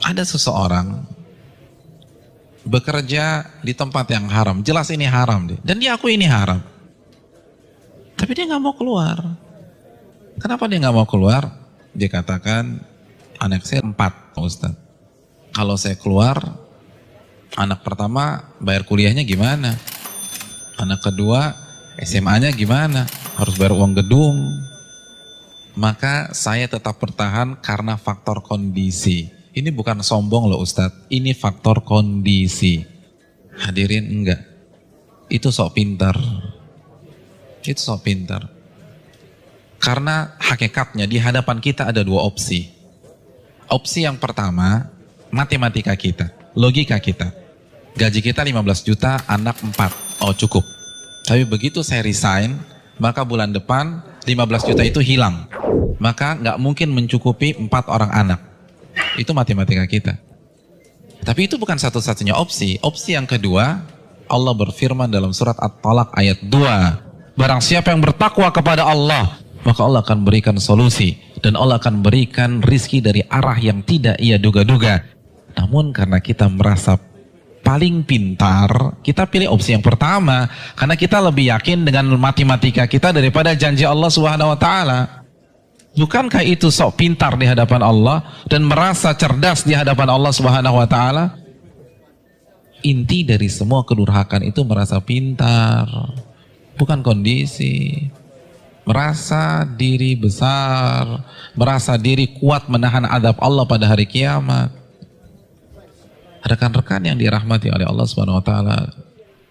Ada seseorang bekerja di tempat yang haram, jelas ini haram deh, dan dia akui ini haram, tapi dia nggak mau keluar. Kenapa dia nggak mau keluar? Dia katakan, anak saya 4, Ustaz. Kalau saya keluar, anak pertama bayar kuliahnya gimana? Anak kedua SMA-nya gimana? Harus bayar uang gedung. Maka saya tetap bertahan karena faktor kondisi. Ini bukan sombong loh Ustadz, ini faktor kondisi. Hadirin enggak. Itu sok pintar. Itu sok pintar. Karena hakikatnya di hadapan kita ada 2 opsi. Opsi yang pertama, matematika kita, logika kita. Gaji kita 15 juta, anak 4. Oh cukup. Tapi begitu saya resign, maka bulan depan 15 juta itu hilang. Maka nggak mungkin mencukupi 4 orang anak. Itu matematika kita. Tapi itu bukan satu-satunya opsi. Opsi yang kedua, Allah berfirman dalam surat At-Talaq ayat 2. Barang siapa yang bertakwa kepada Allah, maka Allah akan berikan solusi. Dan Allah akan berikan rizki dari arah yang tidak ia duga-duga. Namun karena kita merasa paling pintar, kita pilih opsi yang pertama. Karena kita lebih yakin dengan matematika kita daripada janji Allah Subhanahu wa Ta'ala. Bukankah itu sok pintar di hadapan Allah dan merasa cerdas di hadapan Allah Subhanahu wa Ta'ala? Inti dari semua kedurhakaan itu merasa pintar, bukan kondisi. Merasa diri besar, merasa diri kuat menahan adab Allah pada hari kiamat. Rekan-rekan yang dirahmati oleh Allah Subhanahu wa Ta'ala,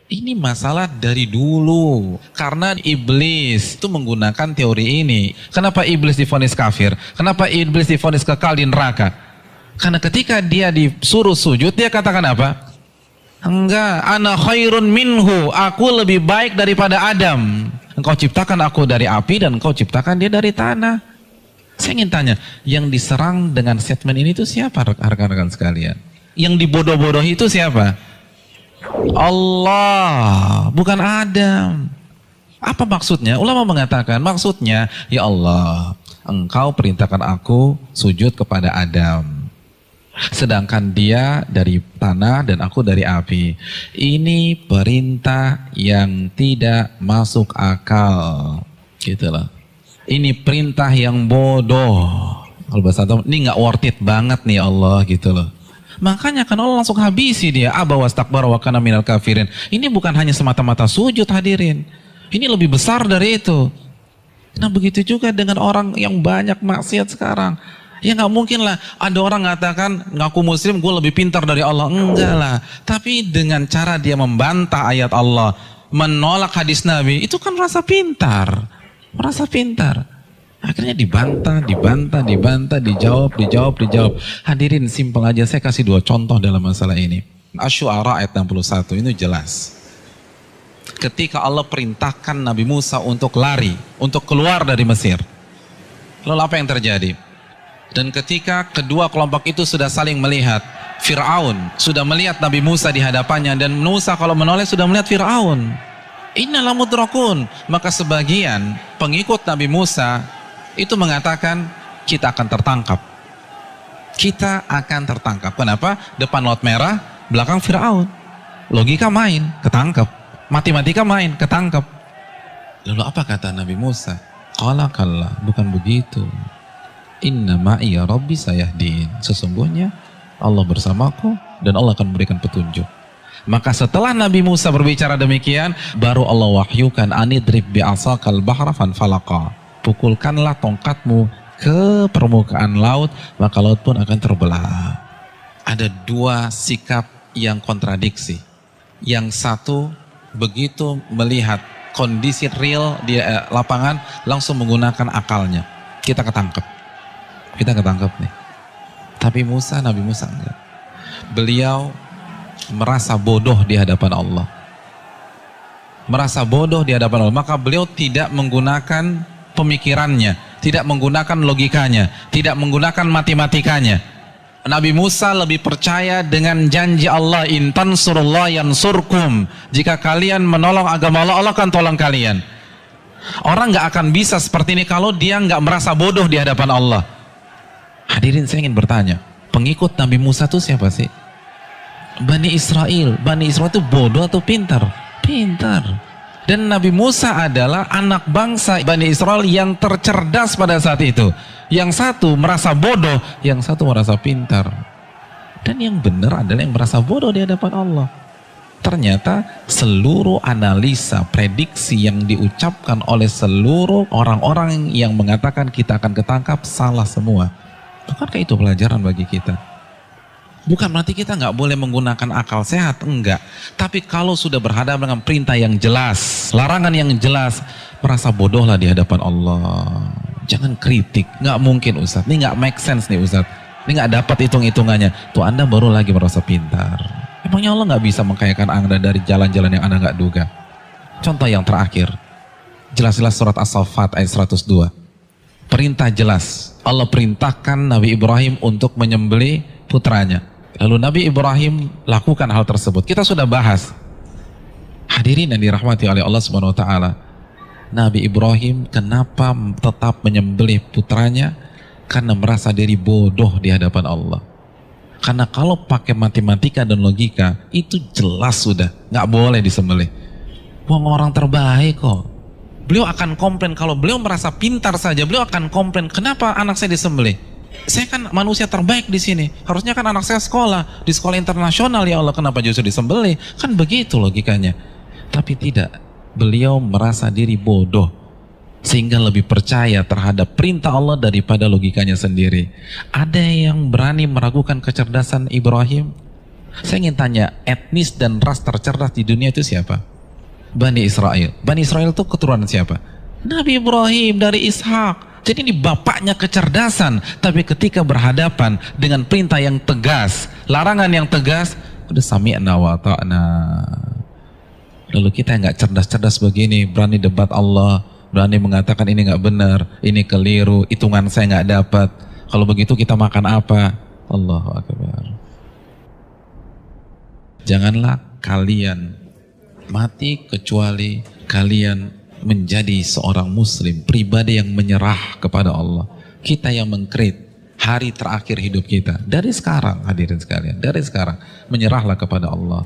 ini masalah dari dulu. Karena iblis itu menggunakan teori ini. Kenapa iblis divonis kafir? Kenapa iblis divonis kekal di neraka? Karena ketika dia disuruh sujud, dia katakan apa? Enggak, ana khairun minhu, aku lebih baik daripada Adam. Engkau ciptakan aku dari api dan engkau ciptakan dia dari tanah. Saya ingin tanya, yang diserang dengan statement ini itu siapa rekan-rekan sekalian? Yang dibodoh-bodohi itu siapa? Allah, bukan Adam. Apa maksudnya? Ulama mengatakan maksudnya, ya Allah, engkau perintahkan aku sujud kepada Adam. Sedangkan dia dari tanah dan aku dari api. Ini perintah yang tidak masuk akal. Gitulah. Ini perintah yang bodoh. Kalau bahasa Arab, ini nggak worth it banget nih Allah gitu loh. Makanya kan Allah langsung habisi dia. Aba wastakbara wa kana minal kafirin. Ini bukan hanya semata-mata sujud hadirin. Ini lebih besar dari itu. Nah begitu juga dengan orang yang banyak maksiat sekarang. Ya nggak mungkin lah ada orang mengatakan ngaku muslim gue lebih pintar dari Allah. Enggak lah. Tapi dengan cara dia membantah ayat Allah, menolak hadis Nabi, itu kan rasa pintar. Merasa pintar. Akhirnya dibantah, dijawab. Hadirin simpel aja, saya kasih 2 contoh dalam masalah ini. Asy-Syu'ara ayat 61, ini jelas. Ketika Allah perintahkan Nabi Musa untuk lari, untuk keluar dari Mesir. Lalu apa yang terjadi? Dan ketika kedua kelompok itu sudah saling melihat, Fir'aun sudah melihat Nabi Musa di hadapannya, dan Musa kalau menoleh sudah melihat Fir'aun. Inna lamudrakun. Maka sebagian pengikut Nabi Musa itu mengatakan kita akan tertangkap. Kita akan tertangkap. Kenapa? Depan laut merah, belakang Fir'aun. Logika main, ketangkap. Matematika main, ketangkap. Lalu apa kata Nabi Musa? Qala kalla, bukan begitu. Inna ma'iya rabbi sayahdin. Sesungguhnya Allah bersamaku dan Allah akan memberikan petunjuk. Maka setelah Nabi Musa berbicara demikian, baru Allah wahyukan anidrib bi'asakal bahra fanfalaqa. Pukulkanlah tongkatmu ke permukaan laut, maka laut pun akan terbelah. Ada 2 sikap yang kontradiksi. Yang satu begitu melihat kondisi real di lapangan, langsung menggunakan akalnya. Kita ketangkep nih. Tapi Nabi Musa enggak. Beliau merasa bodoh di hadapan Allah. Maka beliau tidak menggunakan pemikirannya, tidak menggunakan logikanya, tidak menggunakan matematikanya. Nabi Musa lebih percaya dengan janji Allah, in tansurullah yansurkum. Jika kalian menolong agama Allah, Allah akan tolong kalian. Orang nggak akan bisa seperti ini kalau dia nggak merasa bodoh di hadapan Allah. Hadirin, saya ingin bertanya, pengikut Nabi Musa itu siapa sih? Bani Israel. Bani Israel itu bodoh atau pintar? Pintar. Dan Nabi Musa adalah anak bangsa Bani Israel yang tercerdas pada saat itu. Yang satu merasa bodoh, yang satu merasa pintar. Dan yang benar adalah yang merasa bodoh di hadapan Allah. Ternyata seluruh analisa, prediksi yang diucapkan oleh seluruh orang-orang yang mengatakan kita akan ketangkap salah semua. Bukankah itu pelajaran bagi kita? Bukan berarti kita nggak boleh menggunakan akal sehat, enggak. Tapi kalau sudah berhadapan dengan perintah yang jelas, larangan yang jelas, merasa bodohlah di hadapan Allah. Jangan kritik, nggak mungkin Ustadz, ini nggak make sense nih Ustadz, ini nggak dapat hitung-hitungannya. Tuh Anda baru lagi merasa pintar. Emangnya Allah nggak bisa mengkayakan Anda dari jalan-jalan yang Anda nggak duga? Contoh yang terakhir, jelas-jelas surat As-Saffat ayat 102. Perintah jelas, Allah perintahkan Nabi Ibrahim untuk menyembelih putranya. Lalu Nabi Ibrahim lakukan hal tersebut. Kita sudah bahas. Hadirin yang dirahmati oleh Allah Subhanahu wa taala. Nabi Ibrahim kenapa tetap menyembelih putranya? Karena merasa diri bodoh di hadapan Allah. Karena kalau pakai matematika dan logika, itu jelas sudah nggak boleh disembelih. Wong orang terbaik kok. Beliau akan komplain, kalau beliau merasa pintar saja, beliau akan komplain, kenapa anak saya disembelih? Saya kan manusia terbaik di sini. Harusnya kan anak saya sekolah, di sekolah internasional, ya Allah, kenapa justru disembelih? Kan begitu logikanya. Tapi tidak, beliau merasa diri bodoh, sehingga lebih percaya terhadap perintah Allah daripada logikanya sendiri. Ada yang berani meragukan kecerdasan Ibrahim? Saya ingin tanya, etnis dan ras tercerdas di dunia itu siapa? Bani Israel. Bani Israel itu keturunan siapa? Nabi Ibrahim dari Ishak. Jadi ini bapaknya kecerdasan. Tapi ketika berhadapan dengan perintah yang tegas, larangan yang tegas, udah sami'na wa ta'na. Lalu kita yang gak cerdas-cerdas begini, berani debat Allah, berani mengatakan ini nggak benar, ini keliru, hitungan saya nggak dapat. Kalau begitu kita makan apa? Allahu Akbar. Janganlah kalian mati kecuali kalian menjadi seorang muslim, pribadi yang menyerah kepada Allah. Kita yang mengkrit hari terakhir hidup kita. Dari sekarang, hadirin sekalian, dari sekarang menyerahlah kepada Allah.